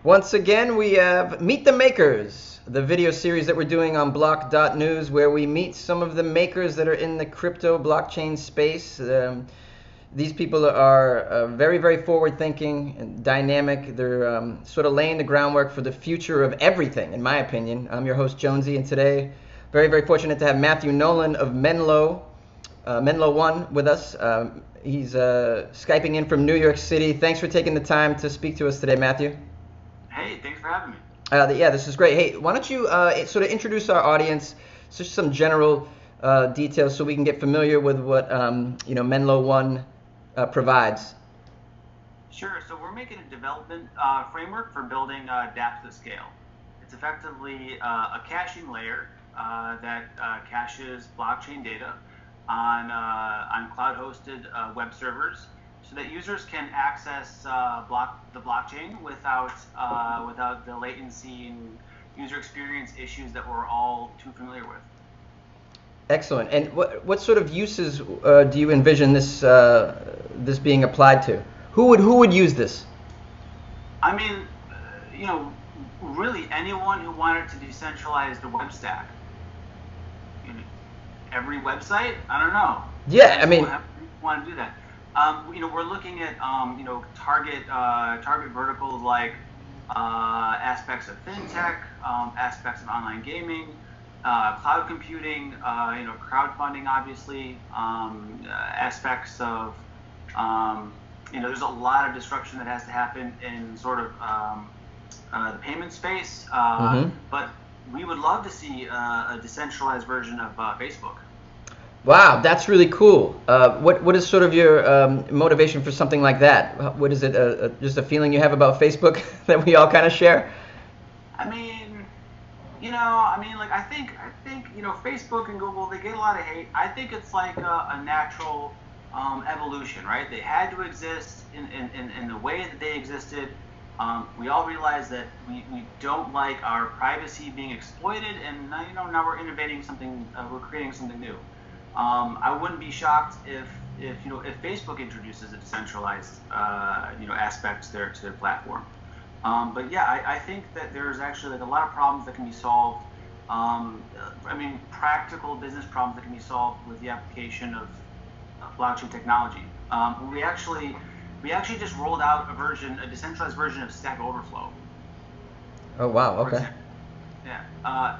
Once again, we have Meet the Makers, the video series that we're doing on block.news, where we meet some of the makers that are in the crypto blockchain space. These people are very, very forward thinking and dynamic. They're sort of laying the groundwork for the future of everything, in my opinion. I'm your host, Jonesy, and today, very, very fortunate to have Matthew Nolan of Menlo, Menlo One, with us. He's Skyping in from New York City. Thanks for taking the time to speak to us today, Matthew. Hey, thanks for having me. Yeah, this is great. Hey, why don't you sort of introduce our audience, just some general details so we can get familiar with what Menlo One provides. Sure. So we're making a development framework for building dApps at scale. It's effectively a caching layer that caches blockchain data on cloud-hosted web servers, so that users can access the blockchain without the latency and user experience issues that we're all too familiar with. Excellent. And what sort of uses do you envision this being applied to? Who would use this? I mean, really anyone who wanted to decentralize the web stack. You know, every website? I don't know. Yeah, I mean, Want to do that. We're looking at target verticals like aspects of fintech, aspects of online gaming, cloud computing, crowdfunding, obviously, aspects of there's a lot of disruption that has to happen in sort of the payment space, but we would love to see a decentralized version of Facebook. wow, that's really cool. What is sort of your motivation for something like that? What is it? Just a feeling you have about Facebook that we all kind of share? I mean, like I think, Facebook and Google, they get a lot of hate. I think it's like a natural evolution, right? They had to exist in the way that they existed. We all realize that we don't like our privacy being exploited, and now we're innovating something, we're creating something new. I wouldn't be shocked if Facebook introduces a decentralized aspect to their platform. But yeah, I think that there's actually like a lot of problems that can be solved. Practical business problems that can be solved with the application of blockchain technology. We actually just rolled out a decentralized version of Stack Overflow. Oh wow, For okay. example. Yeah.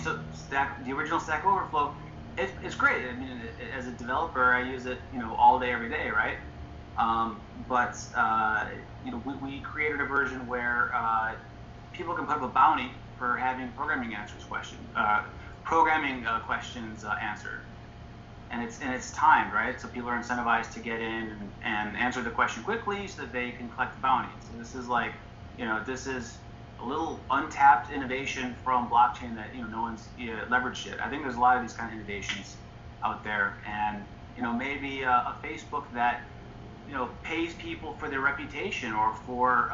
So the original Stack Overflow, it's great. I mean, as a developer, I use it, all day, every day, right? But we created a version where people can put up a bounty for having programming questions answered, and it's timed, right? So people are incentivized to get in and answer the question quickly so that they can collect the bounty. So this is a little untapped innovation from blockchain that no one's leveraged it. I think there's a lot of these kind of innovations out there, and maybe a Facebook that pays people for their reputation or for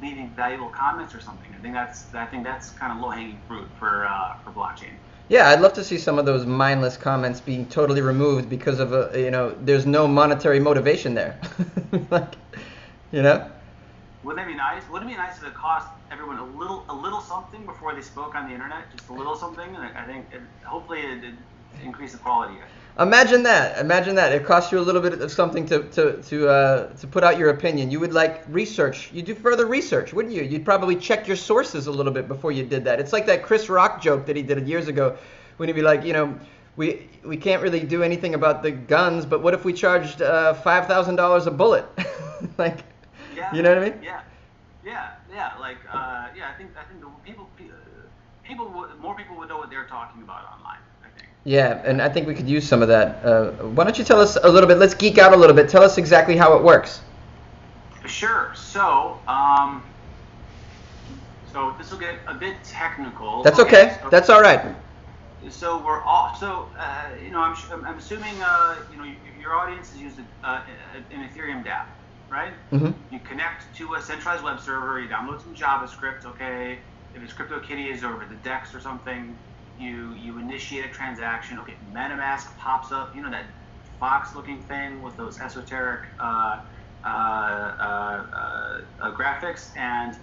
leaving valuable comments or something. I think that's kind of low hanging fruit for blockchain. Yeah, I'd love to see some of those mindless comments being totally removed because of there's no monetary motivation there. Like, you know? Wouldn't that be nice? Wouldn't it be nice if it cost everyone a little something before they spoke on the internet, just a little something? And I think hopefully it increase the quality. Imagine that. Imagine that. It costs you a little bit of something to put out your opinion. You would like research. You do further research, wouldn't you? You'd probably check your sources a little bit before you did that. It's like that Chris Rock joke that he did years ago, when he'd be like, we can't really do anything about the guns, but what if we charged $5,000 a bullet? Like, Yeah, you know what I mean? yeah. Like, I think the more people would know what they're talking about online. I think. Yeah, and I think we could use some of that. Why don't you tell us a little bit? Let's geek out a little bit. Tell us exactly how it works. Sure. So this will get a bit technical. That's okay. So, That's all right. so we're all. So I'm assuming your audience has used an Ethereum dApp, right? Hmm. You connect to a centralized web server. You download some JavaScript. Okay. If it's CryptoKitties or over the DEX or something, you initiate a transaction. Okay. MetaMask pops up. That fox-looking thing with those esoteric graphics, and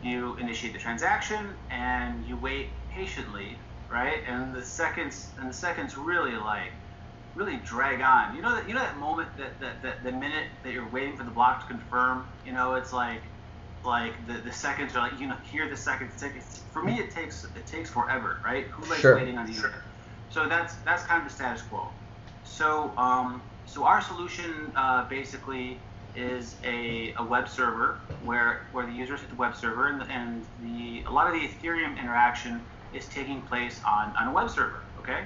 you initiate the transaction and you wait patiently, right? And the seconds really really drag on. You know that moment that the minute that you're waiting for the block to confirm, it's like the seconds are like, hear the seconds tick. For me, it takes forever, right? Who likes Sure. waiting on the internet? So that's kind of the status quo. So so our solution basically is a web server where the users hit the web server, and a lot of the Ethereum interaction is taking place on a web server, okay?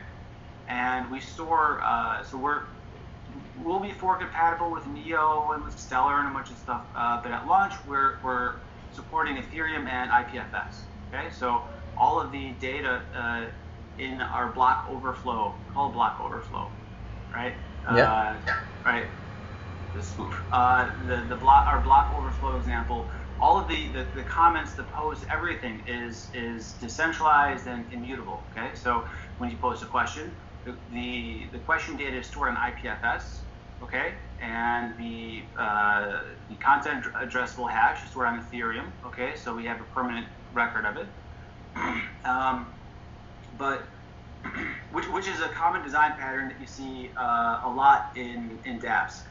And we store, we'll be forward compatible with Neo and with Stellar and a bunch of stuff, but at launch we're supporting Ethereum and IPFS, okay? So all of the data in our block overflow, called block overflow, right? Yeah. Right. Our block overflow example, all of the comments, the posts, everything is decentralized and immutable. Okay, so when you post a question, the question data is stored on IPFS. Okay, and the content addressable hash is stored on Ethereum. Okay, so we have a permanent record of it. But which is a common design pattern that you see a lot in dApps.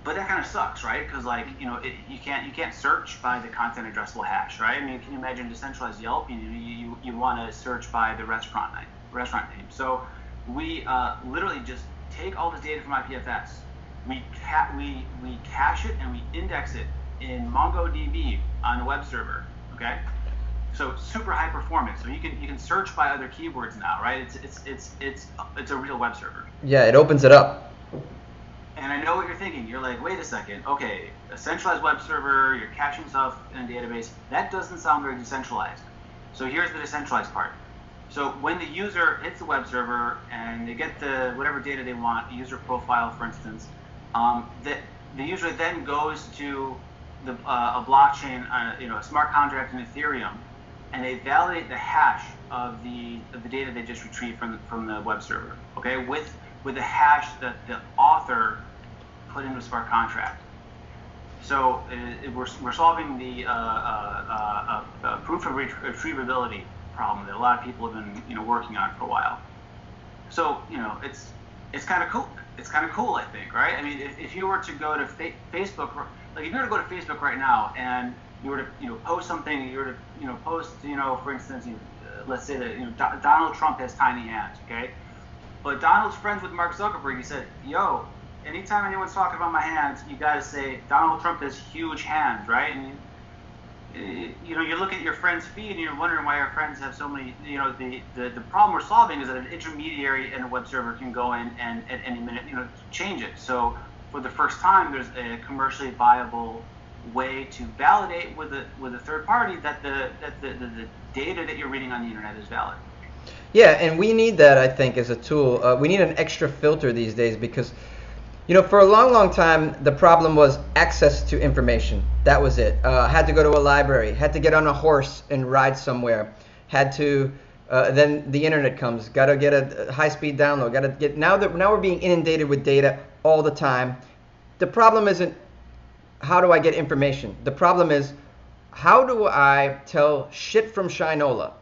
But that kind of sucks, right? Because you can't search by the content addressable hash, right? I mean, can you imagine decentralized Yelp? You want to search by the restaurant name. So we literally just take all this data from IPFS, we cache it and we index it in MongoDB on the web server. Okay, so super high performance. So you can search by other keywords now, right? It's a real web server. Yeah, it opens it up. And I know what you're thinking. You're like, wait a second. Okay, a centralized web server, you're caching stuff in a database. That doesn't sound very decentralized. So here's the decentralized part. So when the user hits the web server and they get the whatever data they want, a user profile, for instance, the user then goes to a blockchain, a smart contract in Ethereum, and they validate the hash of the data they just retrieved from the web server. Okay, with the hash that the author put into a smart contract. So we're solving the proof of retrievability problem that a lot of people have been working on for a while. So it's kind of cool. It's kind of cool, I think, right? I mean, if you were to go to Facebook, like if you were to go to Facebook right now and you were to post something, you were to post for instance, let's say that Donald Trump has tiny hands, okay? But Donald's friends with Mark Zuckerberg. He said, yo, anytime anyone's talking about my hands, you got to say Donald Trump has huge hands, right? And you look at your friend's feed and you're wondering why your friends have so many. The problem we're solving is that an intermediary in a web server can go in and at any minute change it. So for the first time, there's a commercially viable way to validate with a third party that the data that you're reading on the internet is valid. Yeah, and we need that, I think, as a tool. We need an extra filter these days because, for a long, long time, the problem was access to information. That was it. Had to go to a library, had to get on a horse and ride somewhere, had to, then the internet comes, got to get a high-speed download, got to get, now we're being inundated with data all the time. The problem isn't how do I get information? The problem is how do I tell shit from Shinola?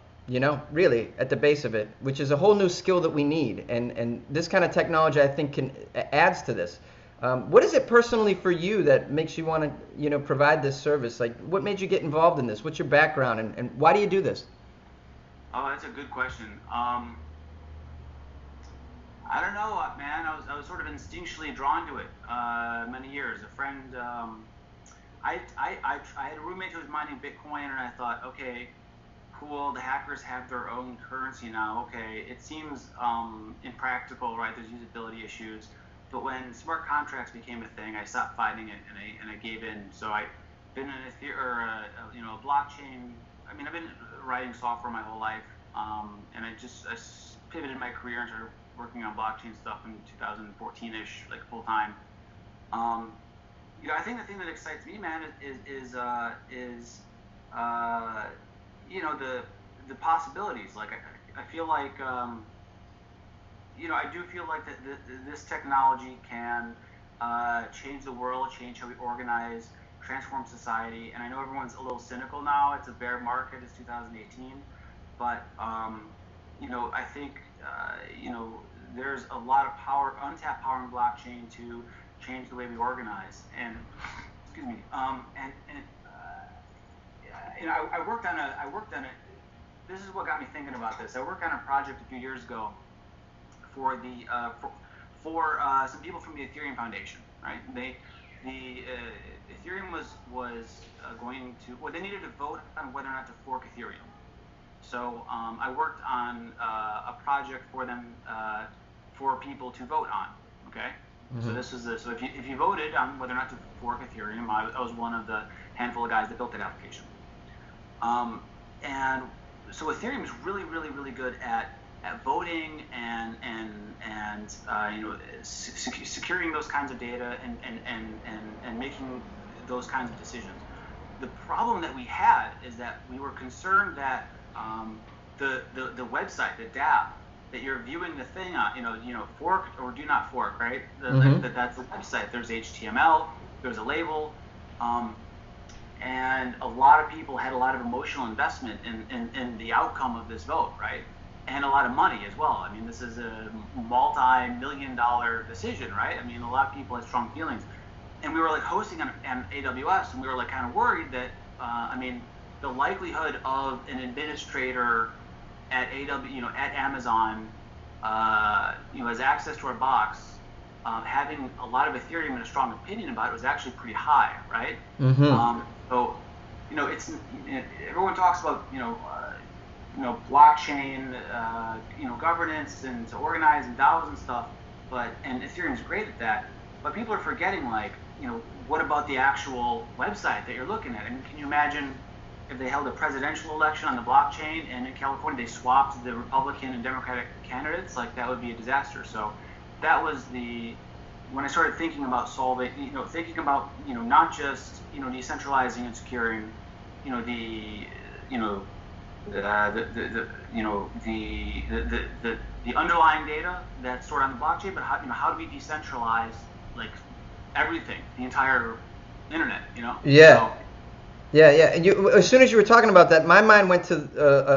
Really at the base of it, which is a whole new skill that we need, and this kind of technology I think adds to this. What is it personally for you that makes you want to provide this service? Like, what made you get involved in this? What's your background, and why do you do this? Oh, that's a good question. I don't know, man. I was sort of instinctually drawn to it many years. A friend, I had a roommate who was mining Bitcoin, and I thought, okay, cool, the hackers have their own currency now. Okay, it seems impractical, right? There's usability issues. But when smart contracts became a thing, I stopped fighting it and I gave in. So I've been in a blockchain. I mean, I've been writing software my whole life, and I pivoted my career and started working on blockchain stuff in 2014-ish, like full time. I think the thing that excites me, man, is the possibilities. Like I feel like I do feel like that this technology can change the world, change how we organize, transform society. And I know everyone's a little cynical now. It's a bear market. It's 2018, but I think there's a lot of power, untapped power in blockchain to change the way we organize. And excuse me. I worked on a. This is what got me thinking about this. I worked on a project a few years ago for some people from the Ethereum Foundation, right? The Ethereum was going to, well, they needed to vote on whether or not to fork Ethereum. So I worked on a project for them for people to vote on. Okay. Mm-hmm. So if you voted on whether or not to fork Ethereum, I was one of the handful of guys that built that application. And so Ethereum is really, really, really good at voting and securing those kinds of data and making those kinds of decisions. The problem that we had is that we were concerned that the website, the DApp that you're viewing the thing on, fork or do not fork, right? That's the website. There's HTML, there's a label, and a lot of people had a lot of emotional investment in the outcome of this vote, right? And a lot of money as well. I mean, this is a multi-million-dollar decision, right? I mean, a lot of people had strong feelings. And we were like hosting on AWS, and we were like kind of worried that, the likelihood of an administrator at at Amazon, has access to our box, having a lot of Ethereum and a strong opinion about it was actually pretty high, right? Mm-hmm. So, it's everyone talks about blockchain, governance and to organize and DAOs and stuff, and Ethereum is great at that. But people are forgetting, what about the actual website that you're looking at? I mean, can you imagine if they held a presidential election on the blockchain and in California they swapped the Republican and Democratic candidates? That would be a disaster. So that was when I started thinking about solving, not just, decentralizing and securing, the underlying data that's stored on the blockchain, but how do we decentralize everything, the entire internet, Yeah. So, yeah. And as soon as you were talking about that, my mind went to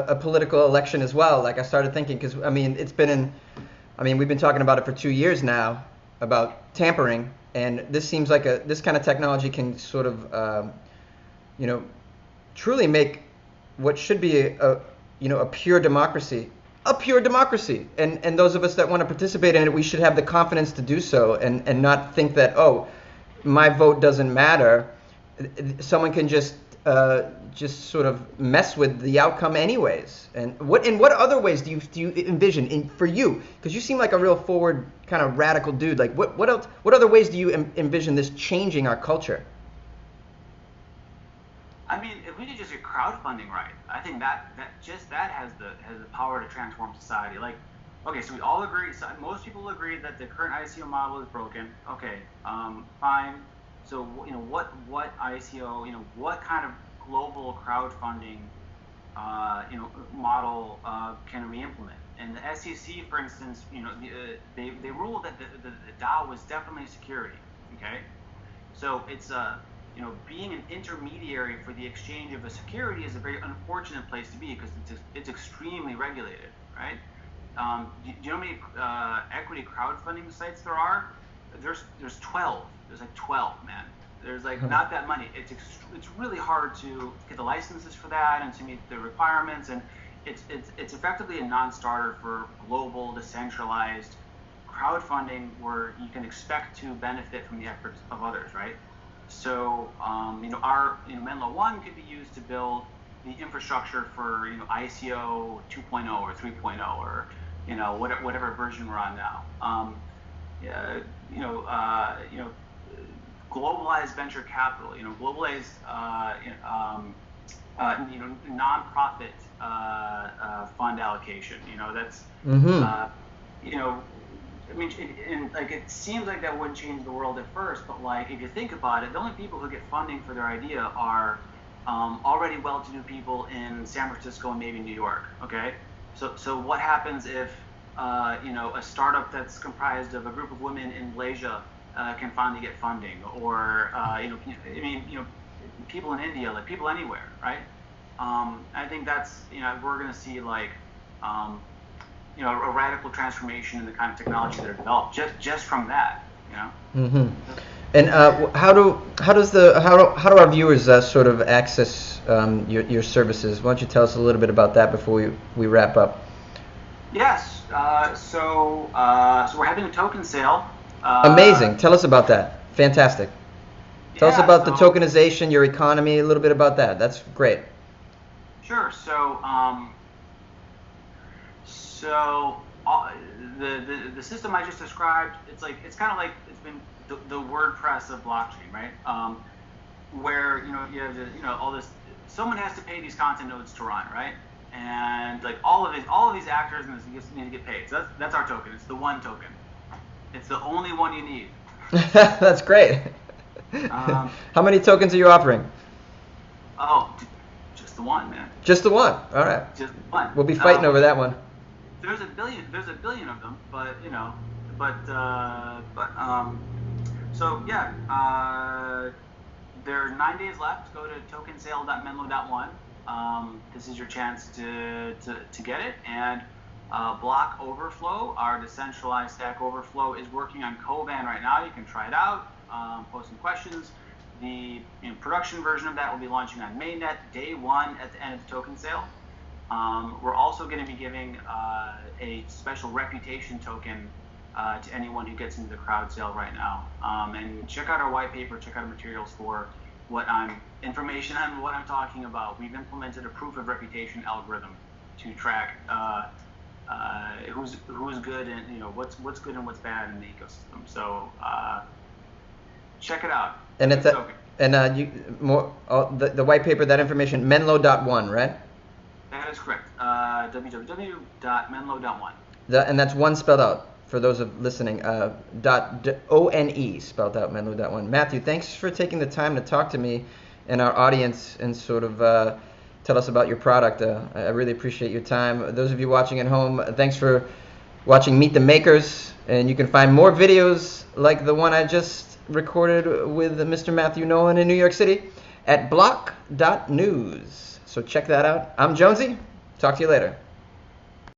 a political election as well. I started thinking, because we've been talking about it for 2 years now about tampering, and this seems like this kind of technology can sort of, truly make what should be a pure democracy, and those of us that want to participate in it, we should have the confidence to do so, and not think that, oh, my vote doesn't matter. Someone can just sort of mess with the outcome anyways. And what other ways do you envision for you? Because you seem like a real forward kind of radical dude. What other ways do you envision this changing our culture? I mean, if we could just get crowdfunding right, I think that has the power to transform society. Okay, so we all agree. So most people agree that the current ICO model is broken. Okay, fine. So what ICO, what kind of global crowdfunding, model can we implement? And the SEC, for instance, they ruled that the DAO was definitely security. Okay, so it's being an intermediary for the exchange of a security is a very unfortunate place to be, because it's extremely regulated, right? Do you know how many equity crowdfunding sites there are? There's 12. There's 12, man. There's not that many. It's really hard to get the licenses for that and to meet the requirements, and it's effectively a non-starter for global decentralized crowdfunding where you can expect to benefit from the efforts of others, right? So our Menlo 1 could be used to build the infrastructure for ICO 2.0 or 3.0 or whatever version we're on now. Globalized venture capital, globalized nonprofit fund allocation. That's it seems like that wouldn't change the world at first, but if you think about it, the only people who get funding for their idea are already well-to-do people in San Francisco and maybe New York. Okay, so what happens if a startup that's comprised of a group of women in Malaysia can finally get funding, or people in India, like people anywhere, right? I think that's, we're going to see like, a radical transformation in the kind of technology that are developed just from that, Mm-hmm. And how do our viewers sort of access your services? Why don't you tell us a little bit about that before we wrap up? Yes. So we're having a token sale. Amazing. Tell us about that. Fantastic. Tell us about the so tokenization, your economy, a little bit about that. That's great. Sure. The system I just described, it's kind of like it's been the WordPress of blockchain, right? Where you have all this. Someone has to pay these content nodes to run, right? And like all of these actors need to get paid. So that's our token. It's the one token. It's the only one you need. That's great. How many tokens are you offering? Oh, just the one, man. Just the one. All right. Just one. We'll be fighting over that one. There's a billion of them, so yeah, there are 9 days left. Go to tokensale.menlo.one. This is your chance to get it. And Block Overflow, our decentralized Stack Overflow, is working on Koban right now. You can try it out, post some questions. The production version of that will be launching on mainnet day one at the end of the token sale. We're also going to be giving a special reputation token to anyone who gets into the crowd sale right now. And check out our white paper, check out our materials for information on what I'm talking about. We've implemented a proof of reputation algorithm to track who's good and what's good and what's bad in the ecosystem. So check it out. And it's the white paper, that information, Menlo.one, right? That is correct. www.menlo.one. And that's one spelled out for those of listening. .one spelled out, Menlo.one. Matthew, thanks for taking the time to talk to me and our audience and sort of tell us about your product. I really appreciate your time. Those of you watching at home, thanks for watching Meet the Makers. And you can find more videos like the one I just recorded with Mr. Matthew Nolan in New York City at block.news. So check that out. I'm Jonesy. Talk to you later.